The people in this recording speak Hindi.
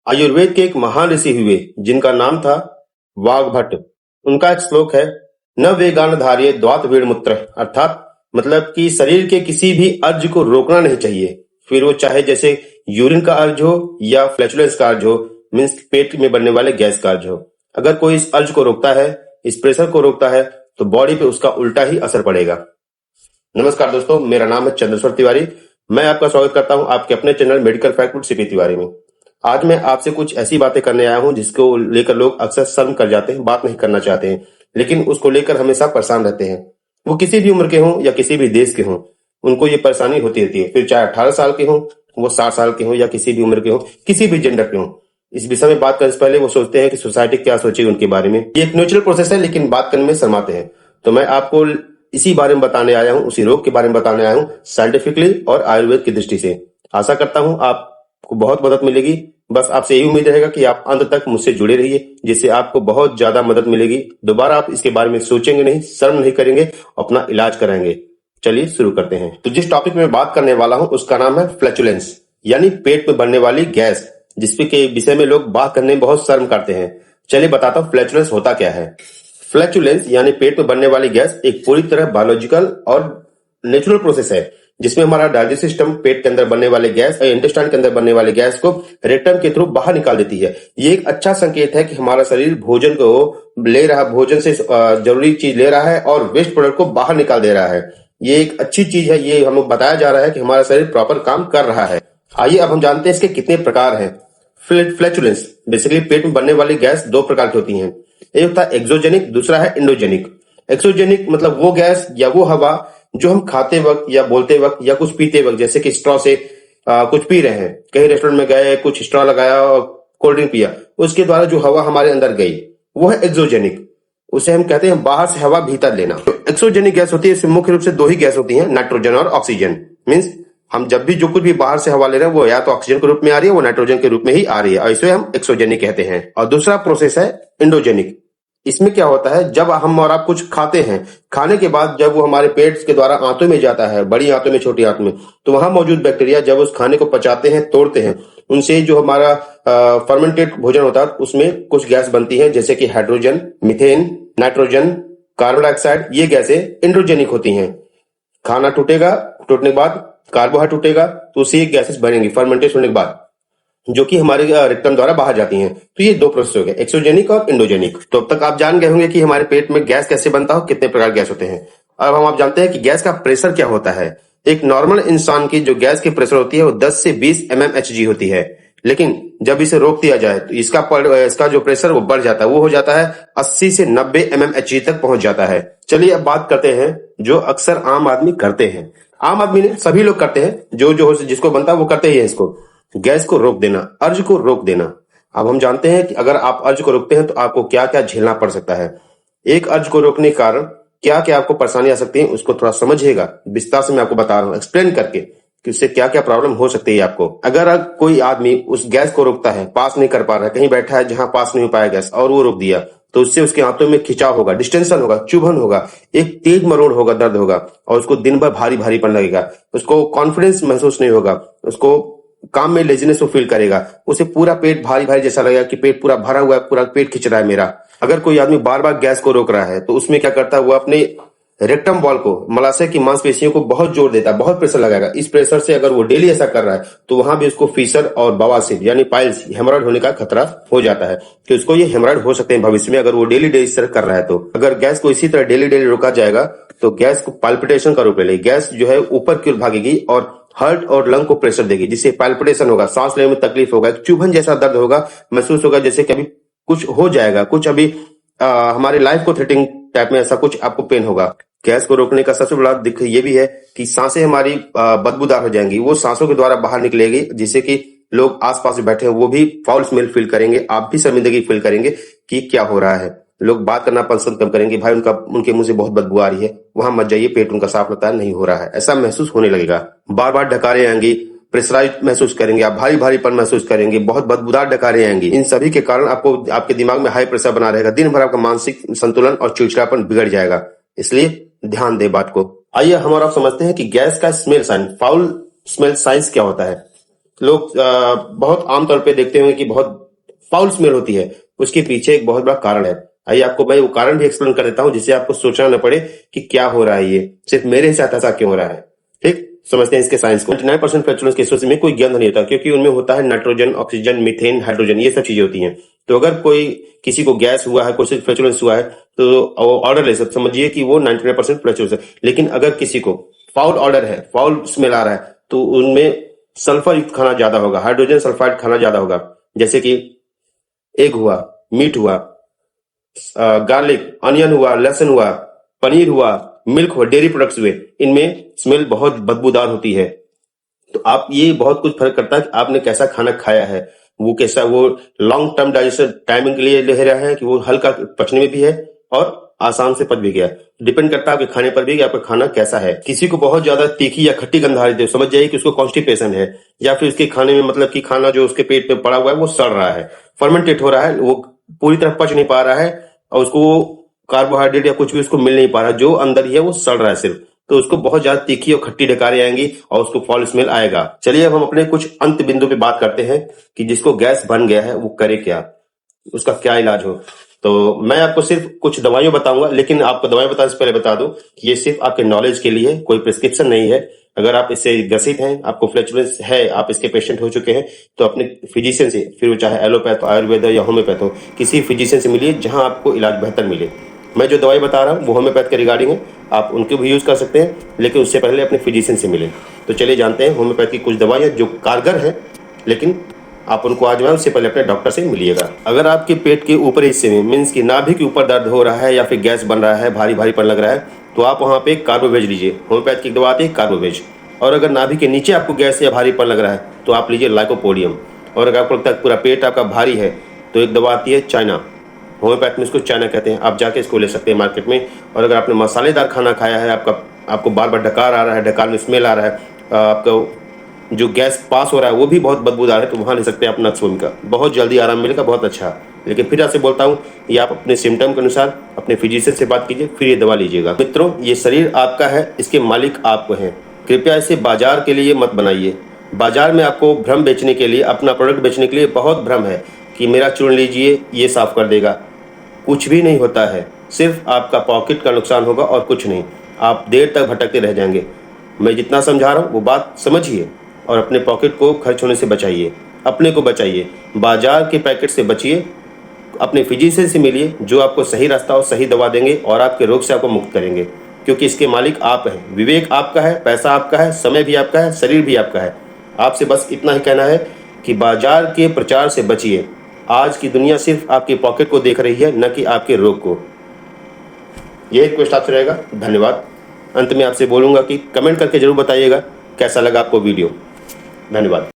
आयुर्वेद के एक महान ऋषि हुए जिनका नाम था वाग्भट। उनका एक श्लोक है, न वेगान धार्ये द्वात भीड़ मूत्र, अर्थात मतलब कि शरीर के किसी भी अर्ज को रोकना नहीं चाहिए, फिर वो चाहे जैसे यूरिन का अर्ज हो या फ्लैचुलेंस का अर्ज हो, मीन्स पेट में बनने वाले गैस का अर्ज हो। अगर कोई इस अर्ज को रोकता है, इस प्रेशर को रोकता है, तो बॉडी पे उसका उल्टा ही असर पड़ेगा। नमस्कार दोस्तों, मेरा नाम है चंद्रेश्वर तिवारी। मैं आपका स्वागत करता हूं आपके अपने channel medical fact with CP Tiwari में। आज मैं आपसे कुछ ऐसी बातें करने आया हूं जिसको लेकर लोग अक्सर शर्म कर जाते हैं, बात नहीं करना चाहते हैं, लेकिन उसको लेकर हमेशा परेशान रहते हैं। वो किसी भी उम्र के हों या किसी भी देश के हों, उनको ये परेशानी होती रहती है। फिर चाहे 18 साल के हों, वो 60 साल के हों या किसी भी उम्र के हों, किसी भी जेंडर के हों। इस विषय में बात करने से पहले वो सोचते हैं कि सोसाइटी क्या सोचेगी उनके बारे में। ये एक नेचुरल प्रोसेस है, लेकिन बात करने में शर्माते हैं। तो मैं आपको इसी बारे में बताने आया हूं, उसी रोग के बारे में बताने आया हूं, साइंटिफिकली और आयुर्वेद की दृष्टि से। आशा करता हूं आपको बहुत मदद मिलेगी। बस आपसे यही उम्मीद रहेगा कि आप अंत तक मुझसे जुड़े रहिए, जिससे आपको बहुत ज्यादा मदद मिलेगी। दोबारा आप इसके बारे में सोचेंगे नहीं, शर्म नहीं करेंगे, अपना इलाज कराएंगे। चलिए शुरू करते हैं। तो जिस टॉपिक में बात करने वाला हूं उसका नाम है फ्लैचुलेंस, यानी पेट में बनने वाली गैस, जिसके विषय में लोग बात करने में बहुत शर्म करते हैं। चलिए बताता हूं फ्लैचुलेंस होता क्या है। फ्लैचुलेंस यानी पेट में बनने वाली गैस एक पूरी तरह बायोलॉजिकल और नेचुरल प्रोसेस है, जिसमें हमारा डाइजेस्टिव सिस्टम पेट के अंदर बनने वाले गैस और इंटेस्टाइन के अंदर बनने वाले गैस को रेक्टम के थ्रू बाहर निकाल देती है। ये एक अच्छा संकेत है कि हमारा शरीर भोजन को ले रहा, भोजन से जरूरी चीज ले रहा है और वेस्ट प्रोडक्ट को बाहर निकाल दे रहा है। ये एक अच्छी चीज है। ये हमें बताया जा रहा है कि हमारा शरीर प्रॉपर काम कर रहा है। आइए अब हम जानते हैं इसके कितने प्रकार हैं। फ्लैचुलेंस बेसिकली पेट में बनने वाली गैस दो प्रकार की होती हैं। एक होता है एक्सोजेनिक, दूसरा है एंडोजेनिक। एक्सोजेनिक मतलब वो गैस या वो हवा जो हम खाते वक्त या बोलते वक्त या कुछ पीते वक्त, जैसे कि स्ट्रॉ से कुछ पी रहे हैं, कहीं रेस्टोरेंट में गए, कुछ स्ट्रॉ लगाया और कोल्ड ड्रिंक पिया, उसके द्वारा जो हवा हमारे अंदर गई वो है एक्सोजेनिक। उसे हम कहते हैं बाहर से हवा भीतर लेना। तो एक्सोजेनिक गैस होती है, इसमें मुख्य रूप से दो ही गैस होती है, नाइट्रोजन और ऑक्सीजन। मीन्स हम जब भी जो कुछ भी बाहर से हवा ले रहे हैं वो या तो ऑक्सीजन के रूप में आ रही है, वो नाइट्रोजन के रूप में ही आ रही है, और इसे हम एक्सोजेनिक कहते हैं। और दूसरा प्रोसेस है एंडोजेनिक। इसमें क्या होता है, जब हम और आप कुछ खाते हैं, खाने के बाद जब वो हमारे पेट के द्वारा आंतों में जाता है, बड़ी आंतों में, छोटी आंतों में, तो वहां मौजूद बैक्टीरिया जब उस खाने को पचाते हैं, तोड़ते हैं, उनसे जो हमारा फर्मेंटेड भोजन होता है उसमें कुछ गैस बनती है, जैसे कि hydrogen, methane, nitrogen, carbon dioxide. ये गैसें एंडोजेनिक होती हैं। खाना टूटेगा, टूटने के बाद कार्बोहाइड्रेट टूटेगा, तो उससे गैसेस बनेंगी फर्मेंटेशन होने के बाद, जो कि हमारे रेक्टम द्वारा बाहर जाती हैं। तो ये दो प्रोसेस हो गए, एक्सोजेनिक और एंडोजेनिक। तो अब तक आप जान गए होंगे कि हमारे पेट में गैस कैसे बनता हो, कितने प्रकार गैस होते हैं। अब हम आप जानते हैं कि गैस का प्रेशर क्या होता है। एक नॉर्मल इंसान की जो गैस की प्रेशर होती है वो 10 से 20 mmHg होती है, लेकिन जब इसे रोक दिया जाए तो इसका जो प्रेशर वो बढ़ जाता है, वो हो जाता है 80 से 90 mmHg तक पहुंच जाता है। चलिए अब बात करते हैं जो अक्सर आम आदमी करते हैं। आम आदमी ने सभी लोग करते हैं, जो जिसको बनता है वो करते ही है इसको, गैस को रोक देना, अर्ज को रोक देना। अब हम जानते हैं कि अगर आप अर्ज को रोकते हैं तो आपको क्या क्या झेलना पड़ सकता है। एक अर्ज को रोकने के कारण क्या क्या आपको परेशानी आ सकती है, उसको थोड़ा समझिएगा। विस्तार से मैं आपको बता रहा हूँ, एक्सप्लेन करके, कि उससे क्या क्या प्रॉब्लम हो सकती है आपको। अगर कोई आदमी उस गैस को रोकता है, पास नहीं कर पा रहा है, कहीं बैठा है जहां पास नहीं हो पाया गैस, और वो रोक दिया, तो उससे उसके हाथों में खिंचाव होगा, डिस्टेंशन होगा, चुभन होगा, एक तेज मरोड़ होगा, दर्द होगा, और उसको दिन भर भारी भारीपन लगेगा, उसको कॉन्फिडेंस महसूस नहीं होगा, उसको काम में लेजीनेस फील करेगा, उसे पूरा पेट भारी भारी जैसा लगेगा कि पेट पूरा भरा हुआ है, पूरा पेट खिंच रहा है मेरा। अगर कोई आदमी बार बार गैस को रोक रहा है तो उसमें क्या करता है, वो अपने रेक्टम वॉल को, मलाशय की मांसपेशियों को बहुत जोर देता है, बहुत प्रेशर लगाएगा। इस प्रेशर से अगर वो डेली ऐसा कर रहा है तो वहां भी उसको फीसर और बवासीर यानी पाइल्स, हेमराइड होने का खतरा हो जाता है, कि उसको ये हेमराइड हो सकते हैं भविष्य में अगर वो डेली इस तरह कर रहा है। तो अगर गैस को इसी तरह डेली रोका जाएगा तो गैस को पाल्पिटेशन का रूप ले लेगी। गैस जो है ऊपर की ओर भागेगी और हार्ट और लंग को प्रेशर देगी, जिससे पाल्पिटेशन होगा, सांस लेने में तकलीफ होगा, चुभन जैसा दर्द होगा, महसूस होगा जैसे कि अभी कुछ हो जाएगा, कुछ अभी हमारे लाइफ को थ्रेटनिंग टाइप में ऐसा कुछ आपको पेन होगा। गैस को रोकने का सबसे बड़ा दिक्कत ये भी है कि सांसें हमारी बदबूदार हो जाएंगी, वो सांसों के द्वारा बाहर निकलेगी, जिससे कि लोग आसपास बैठे हैं वो भी फाउल स्मेल फील करेंगे, आप भी शर्मिंदगी फील करेंगे कि क्या हो रहा है। लोग बात करना पसंद कम करेंगे, भाई उनके मुंह से बहुत बदबू आ रही है, वहां मत जाइए, पेट उनका साफ होता है, नहीं हो रहा है, ऐसा महसूस होने लगेगा। बार बार डकारें आएंगी, प्रेशराइज महसूस करेंगे, आप भारी भारीपन महसूस करेंगे, बहुत बदबूदार डकारें आएंगी। इन सभी के कारण आपको आपके दिमाग में हाई प्रेशर बना रहेगा, दिन भर आपका मानसिक संतुलन और चिड़चिड़ापन बिगड़ जाएगा। इसलिए ध्यान दे बात को। आइए हम और आप समझते हैं कि गैस का smell sign, foul smell science क्या होता है। लोग बहुत आमतौर पे देखते होंगे कि बहुत फाउल स्मेल होती है, उसके पीछे एक बहुत बड़ा कारण है। आइए आपको मैं वो कारण भी एक्सप्लेन कर देता हूँ, जिससे आपको सोचना न पड़े कि क्या हो रहा है, ये सिर्फ मेरे ही साथ ऐसा क्यों हो रहा है। ठीक, समझते हैं इसके साइंस को। 99% फ्लैचुलेंस केसेस में कोई गंध नहीं होता, क्योंकि उनमें होता है नाइट्रोजन, ऑक्सीजन, मीथेन, हाइड्रोजन, ये सब चीजें होती हैं। तो अगर कोई किसी को गैस हुआ है, कोई फ्लैचुलेंस हुआ है, तो ऑर्डर ले सकते, समझिए कि वो 99% फ्लैचुलेंस है। लेकिन अगर किसी को फाउल ऑर्डर है, फाउल स्मेल आ रहा है, तो उनमें सल्फर युक्त खाना ज्यादा होगा, हाइड्रोजन सल्फाइड खाना ज्यादा होगा, जैसे कि एग हुआ, मीट हुआ, गार्लिक, अनियन हुआ, लहसुन हुआ, पनीर हुआ, मिल्क हुआ, डेयरी प्रोडक्ट्स हुए, इनमें स्मेल बहुत बदबूदार होती है। तो आप ये बहुत कुछ फर्क करता है कि आपने कैसा खाना खाया है, वो कैसा, वो लॉन्ग टर्म डाइजेशन टाइमिंग के लिए ले रहा है कि वो हल्का पचने में भी है और आसान से पच भी गया। डिपेंड करता है आपके खाने पर भी कि आपका खाना कैसा है। किसी को बहुत ज्यादा तीखी या खट्टी गंध आ रही है, समझ जाइए कि उसको कॉन्स्टिपेशन है, या फिर उसके खाने में मतलब कि खाना जो उसके पेट में पड़ा हुआ है वो सड़ रहा है, फर्मेंटेट हो रहा है, वो पूरी तरह पच नहीं पा रहा है, और उसको कार्बोहाइड्रेट या कुछ भी उसको मिल नहीं पा रहा, जो अंदर ही है वो सड़ रहा है सिर्फ। तो उसको बहुत ज्यादा तीखी और खट्टी डकारें आएंगी और उसको फॉल स्मेल आएगा। चलिए अब हम अपने कुछ अंत बिंदु पे बात करते हैं कि जिसको गैस बन गया है वो करे क्या, उसका क्या इलाज हो। तो मैं आपको सिर्फ कुछ दवाइयां बताऊंगा, लेकिन आपको दवाई बताने से पहले बता दूं कि ये सिर्फ आपके नॉलेज के लिए, कोई प्रिस्क्रिप्शन नहीं है। अगर आप इससे ग्रसित हैं, आपको फ्लैचुलेंस है, आप इसके पेशेंट हो चुके हैं, तो अपने फिजिशियन से, फिर वो चाहे एलोपैथ, आयुर्वेद या होम्योपैथ हो, किसी फिजिशियन से मिलिए जहां आपको इलाज बेहतर मिले। मैं जो दवाई बता रहा हूँ वो होम्योपैथ के रिगार्डिंग है, आप उनके भी यूज कर सकते हैं, लेकिन उससे पहले अपने फिजिशियन से मिले। तो चलिए जानते हैं होम्योपैथ की कुछ दवाइयां जो कारगर है, लेकिन आप उनको आजमाएं, उससे पहले अपने डॉक्टर से मिलिएगा। अगर आपके पेट के ऊपरी हिस्से में, मीन्स की नाभि के ऊपर दर्द हो रहा है या फिर गैस बन रहा है, भारी भारीपन लग रहा है, तो आप वहां पे कार्बोवेज लीजिए। होम्योपैथ की दवा आती है कार्बोवेज। और अगर नाभि के नीचे आपको गैस या भारीपन लग रहा है, तो आप लीजिए लाइकोपोडियम। और अगर आपको लगता है पूरा पेट आपका भारी है, तो एक दवा आती है चाइना, होम्योपैथ में इसको चाइना कहते हैं, आप जाके इसको ले सकते हैं मार्केट में। और अगर आपने मसालेदार खाना खाया है, आपको बार बार डकार आ रहा है, डकार में स्मेल आ रहा है, आपको जो गैस पास हो रहा है वो भी बहुत बदबूदार है, तो वहाँ ले सकते हैं अपना नक्सोन का, बहुत जल्दी आराम मिलेगा, बहुत अच्छा। लेकिन फिर आपसे बोलता हूँ, ये आप अपने सिम्टम के अनुसार अपने फिजिशियन से बात कीजिए, फिर ये दवा लीजिएगा। मित्रों, ये शरीर आपका है, इसके मालिक आपको हैं। कृपया इसे बाजार के लिए मत बनाइए। बाजार में आपको भ्रम बेचने के लिए, अपना प्रोडक्ट बेचने के लिए बहुत भ्रम है कि मेरा चूर्ण लीजिए, ये साफ कर देगा। कुछ भी नहीं होता है, सिर्फ आपका पॉकेट का नुकसान होगा और कुछ नहीं। आप देर तक भटकते रह जाएंगे। मैं जितना समझा रहा हूँ वो बात समझिए और अपने पॉकेट को खर्च होने से बचाइए, अपने को बचाइए, बाजार के पैकेट से बचिए, अपने फिजिशियन से मिलिए जो आपको सही रास्ता और सही दवा देंगे और आपके रोग से आपको मुक्त करेंगे, क्योंकि इसके मालिक आप हैं। विवेक आपका है, पैसा आपका है, समय भी आपका है, शरीर भी आपका है। आपसे बस इतना ही कहना है कि बाजार के प्रचार से बचिए। आज की दुनिया सिर्फ आपके पॉकेट को देख रही है, न कि आपके रोग को। यह रिक्वेस्ट आपसे रहेगा। धन्यवाद। अंत में आपसे बोलूंगा कि कमेंट करके जरूर बताइएगा कैसा लगा आपको वीडियो। धन्यवाद।